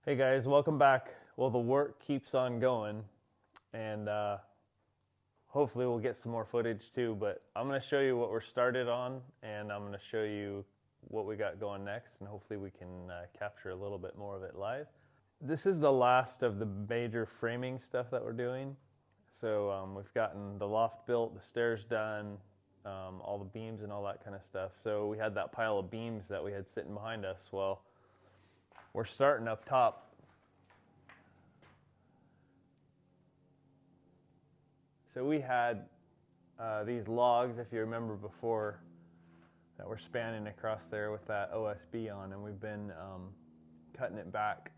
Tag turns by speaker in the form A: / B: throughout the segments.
A: Hey guys, welcome back. Well, the work keeps on going, and hopefully we'll get some more footage too. But I'm going to show you what we're started on, and I'm going to show you what we got going next, and hopefully we can capture a little bit more of it live. This is the last of the major framing stuff that we're doing. So we've gotten the loft built, the stairs done, all the beams and all that kind of stuff. So we had that pile of beams that we had sitting behind us. Well, we're starting up top. So we had these logs, if you remember before, that were spanning across there with that OSB on, and we've been cutting it back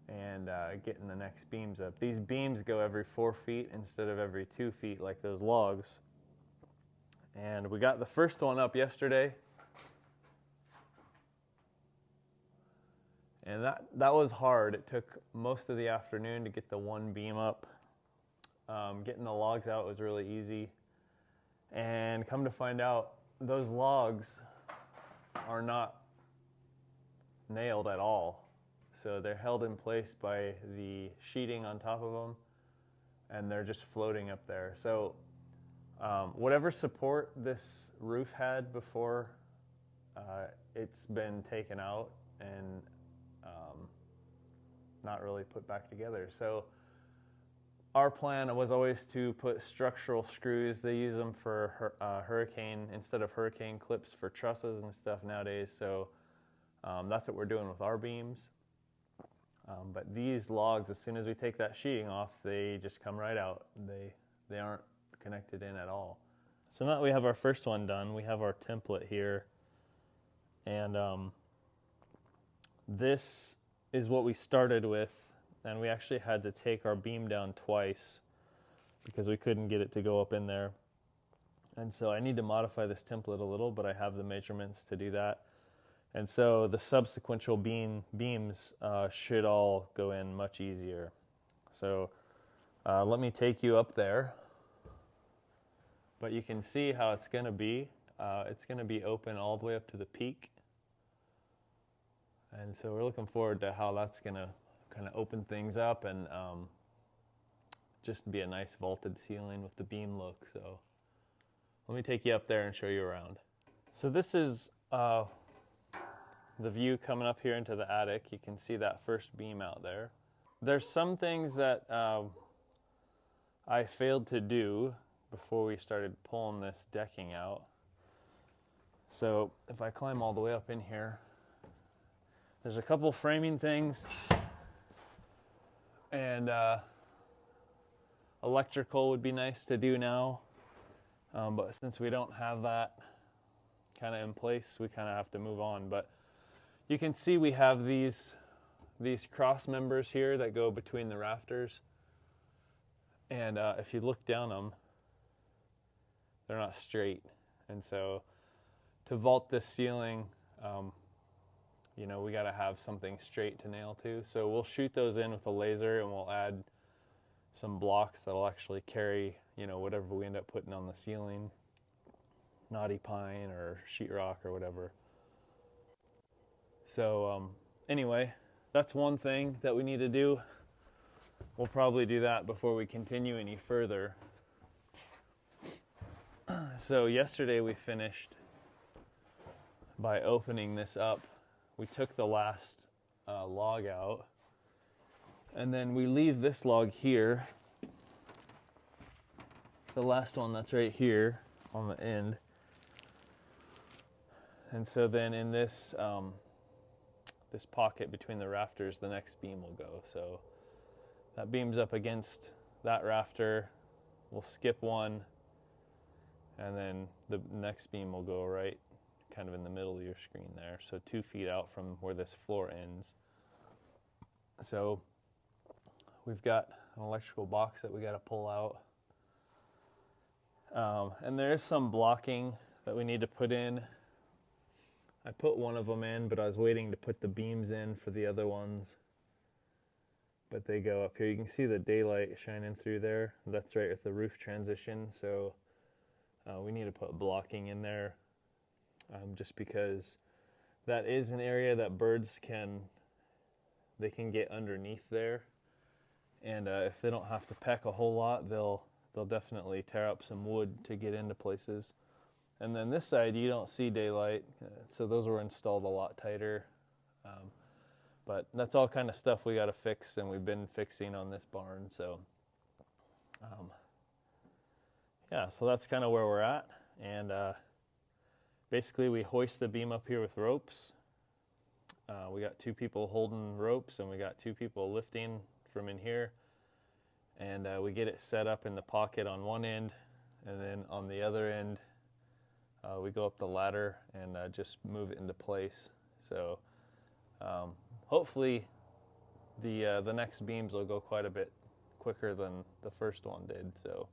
A: and getting the next beams up. These beams go every 4 feet instead of every 2 feet like those logs. And we got the first one up yesterday. And that was hard. It took most of the afternoon to get the one beam up. Getting the logs out was really easy. And come to find out, those logs are not nailed at all. So they're held in place by the sheeting on top of them, and they're just floating up there. So whatever support this roof had before, it's been taken out and not really put back together. So our plan was always to put structural screws. They use them for hurricane, instead of hurricane clips for trusses and stuff nowadays. So that's what we're doing with our beams. But these logs, as soon as we take that sheeting off, they just come right out. They aren't connected in at all. So now that we have our first one done, we have our template here. And this is what we started with. And we actually had to take our beam down twice because we couldn't get it to go up in there. And so I need to modify this template a little, but I have the measurements to do that. And so the subsequential beams should all go in much easier. So let me take you up there. But you can see how it's going to be. It's going to be open all the way up to the peak. And so we're looking forward to how that's going to kind of open things up and just be a nice vaulted ceiling with the beam look. So let me take you up there and show you around. So this is the view coming up here into the attic. You can see that first beam out there. There's some things that I failed to do before we started pulling this decking out. So if I climb all the way up in here, there's a couple framing things and electrical would be nice to do now, but since we don't have that kind of in place, we kind of have to move on. But you can see we have these cross members here that go between the rafters, and if you look down them, they're not straight. And so to vault this ceiling, we got to have something straight to nail to. So we'll shoot those in with a laser, and we'll add some blocks that'll actually carry, whatever we end up putting on the ceiling, knotty pine or sheetrock or whatever. So anyway, that's one thing that we need to do. We'll probably do that before we continue any further. So yesterday we finished by opening this up. We took the last log out, and then we leave this log here, the last one that's right here on the end. And so then in this this pocket between the rafters, the next beam will go. So that beam's up against that rafter. We'll skip one, and then the next beam will go right kind of in the middle of your screen there, so 2 feet out from where this floor ends. So we've got an electrical box that we got to pull out, and there is some blocking that we need to put in. I put one of them in, but I was waiting to put the beams in for the other ones, but they go up here. You can see the daylight shining through there. That's right with the roof transition, so we need to put blocking in there. Just because that is an area that birds can they can get underneath there, and if they don't have to peck a whole lot, they'll definitely tear up some wood to get into places. And then this side, you don't see daylight, so those were installed a lot tighter. But that's all kind of stuff we got to fix, and we've been fixing on this barn. So, yeah, so that's kind of where we're at. And basically, we hoist the beam up here with ropes. We got 2 people holding ropes, and we got 2 people lifting from in here. And we get it set up in the pocket on one end, and then on the other end, we go up the ladder and just move it into place. So hopefully the next beams will go quite a bit quicker than the first one did. So.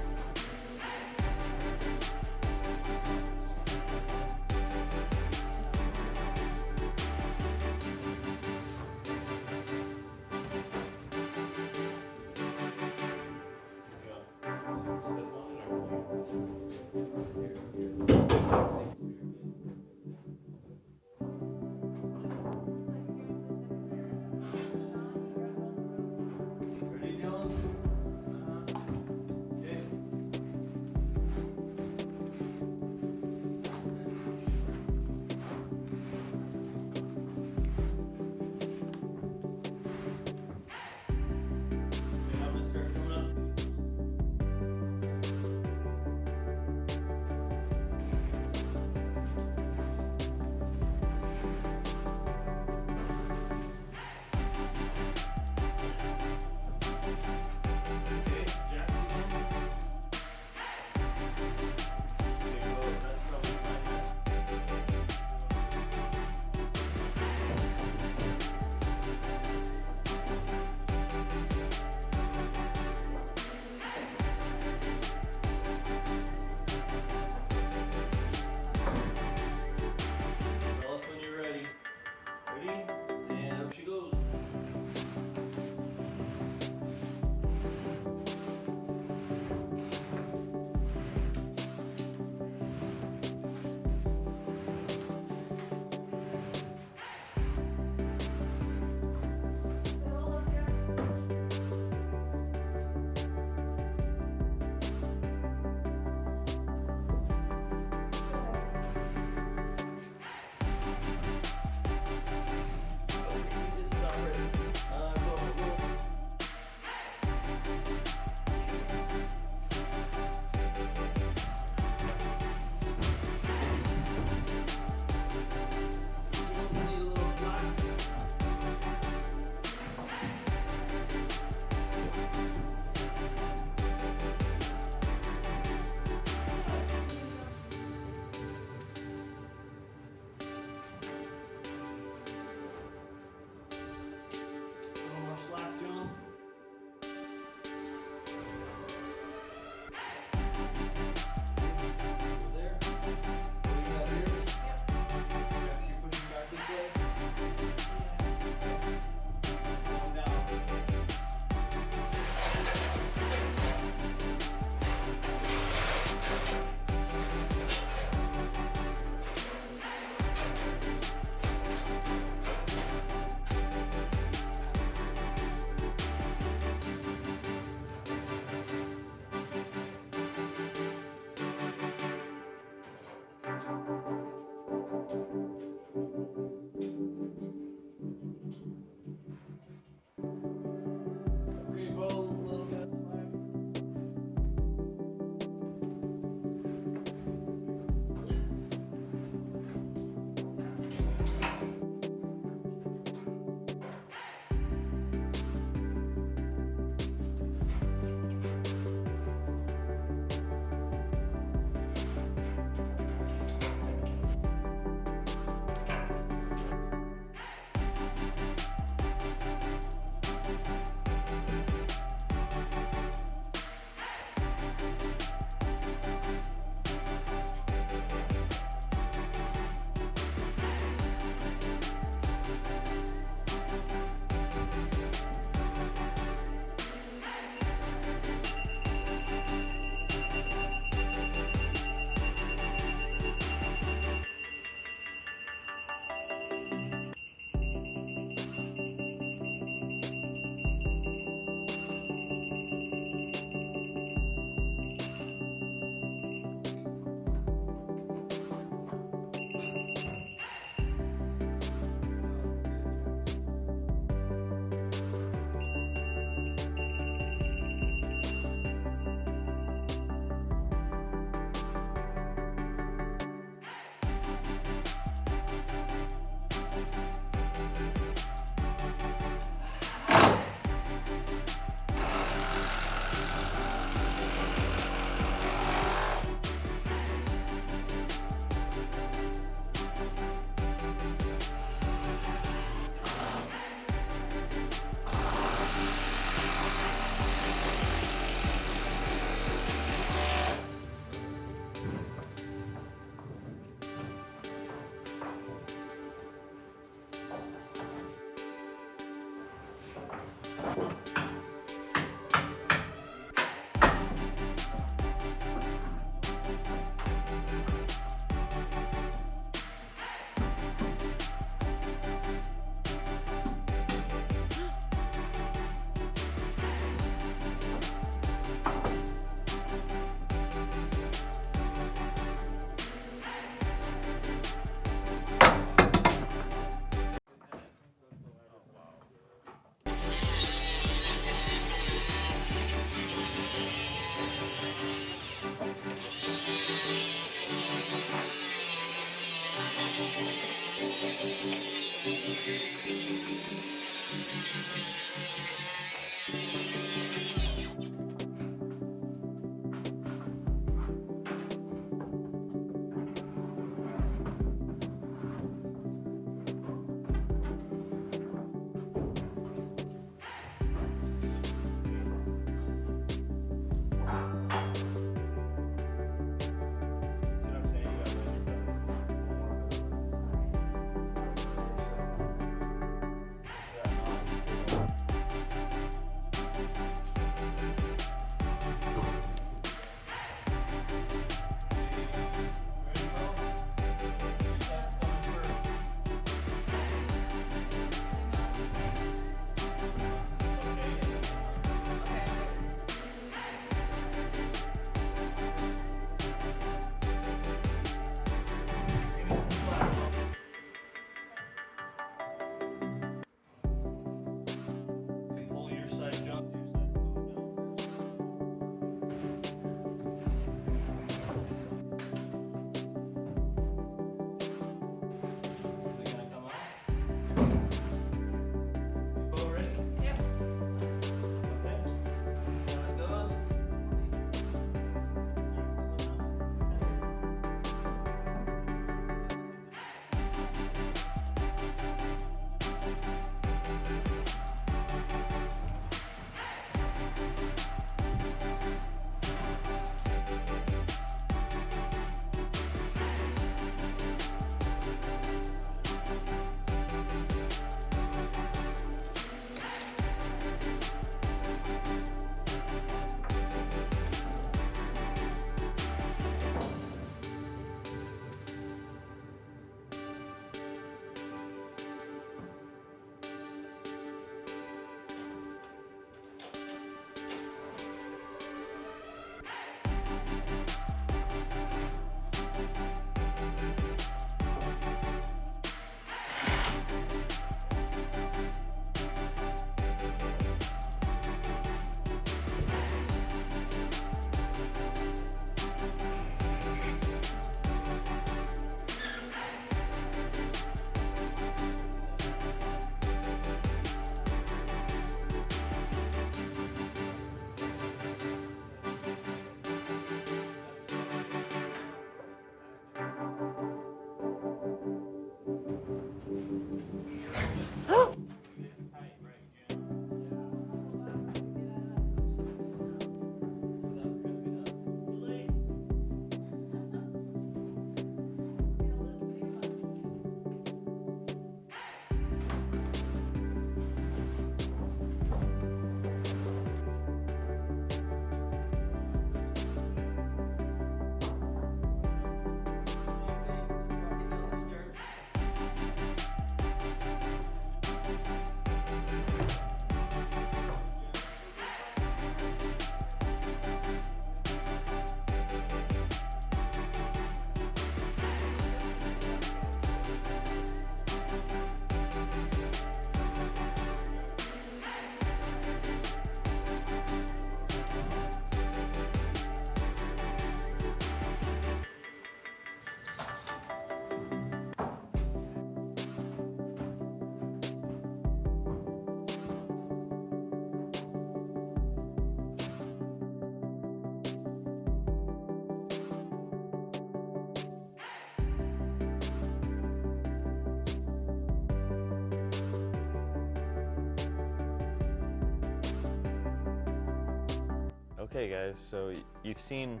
A: Okay guys, so you've seen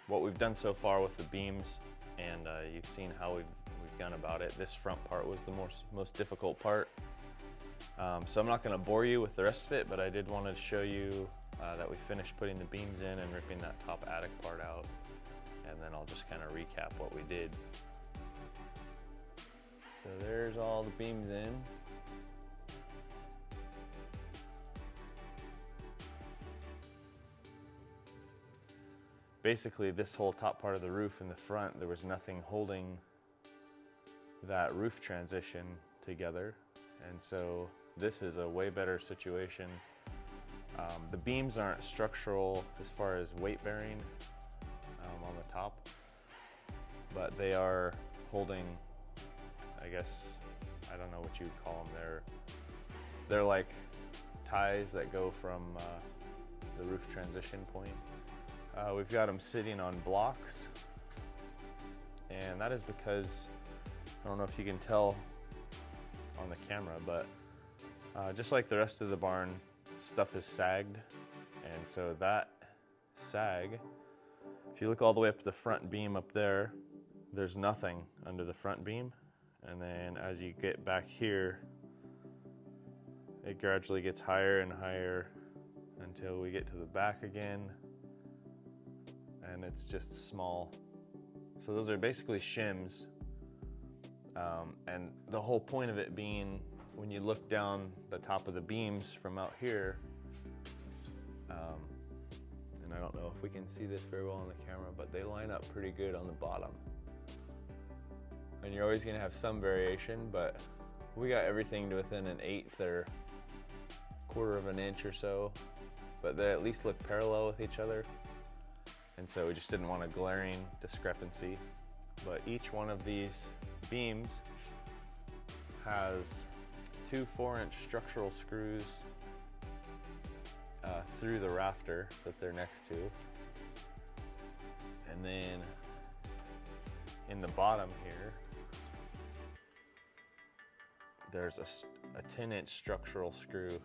A: what we've done so far with the beams, and you've seen how we've gone about it. This front part was the most difficult part. So I'm not going to bore you with the rest of it, but I did want to show you that we finished putting the beams in and ripping that top attic part out, and then I'll just kind of recap what we did. So there's all the beams in. Basically, this whole top part of the roof in the front, there was nothing holding that roof transition together, and so this is a way better situation. The beams aren't structural as far as weight bearing on the top, but they are holding, I guess, I don't know what you would call them. They're like ties that go from the roof transition point. We've got them sitting on blocks, and that is because, I don't know if you can tell on the camera, but just like the rest of the barn, stuff is sagged, and so that sag, if you look all the way up to the front beam up there, there's nothing under the front beam, and then as you get back here, it gradually gets higher and higher until we get to the back again, and it's just small. So those are basically shims, and the whole point of it being, when you look down the top of the beams from out here, and I don't know if we can see this very well on the camera, but they line up pretty good on the bottom. And you're always gonna have some variation, but we got everything to within 1/8 or 1/4 of an inch or so, but they at least look parallel with each other. And so we just didn't want a glaring discrepancy. But each one of these beams has 2 4-inch structural screws through the rafter that they're next to. And then in the bottom here, there's a 10-inch structural screw,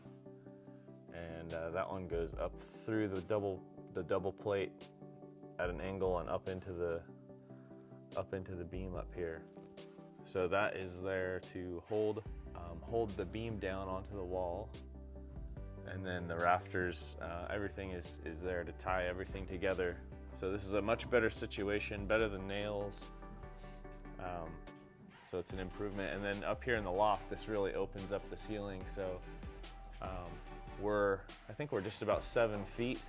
A: and that one goes up through the double plate at an angle and up into the beam up here. So that is there to hold the beam down onto the wall, and then the rafters, everything is there to tie everything together. So this is a much better situation, better than nails. So it's an improvement. And then up here in the loft, this really opens up the ceiling. So I think we're just about 7 feet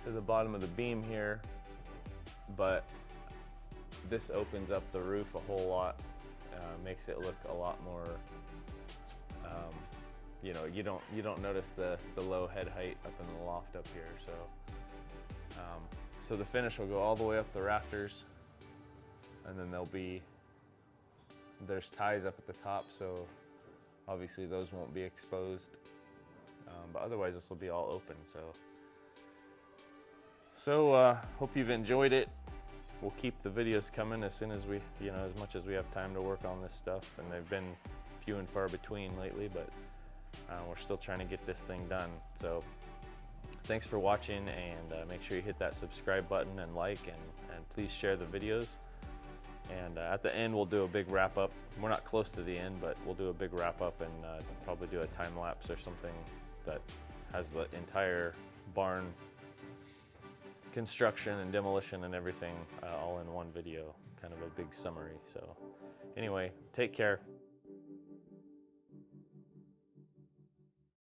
A: to the bottom of the beam here, but this opens up the roof a whole lot, makes it look a lot more, you know, you don't notice the low head height up in the loft up here. So the finish will go all the way up the rafters, and then there's ties up at the top, so obviously those won't be exposed, but otherwise this will be all open. So hope you've enjoyed it. We'll keep the videos coming as soon as we, as much as we have time to work on this stuff, and they've been few and far between lately, but we're still trying to get this thing done. So thanks for watching, and make sure you hit that subscribe button and like, and please share the videos. And at the end, we'll do a big wrap up. We're not close to the end, but we'll do a big wrap up and probably do a time lapse or something that has the entire barn construction and demolition and everything all in one video, kind of a big summary. So anyway, take care.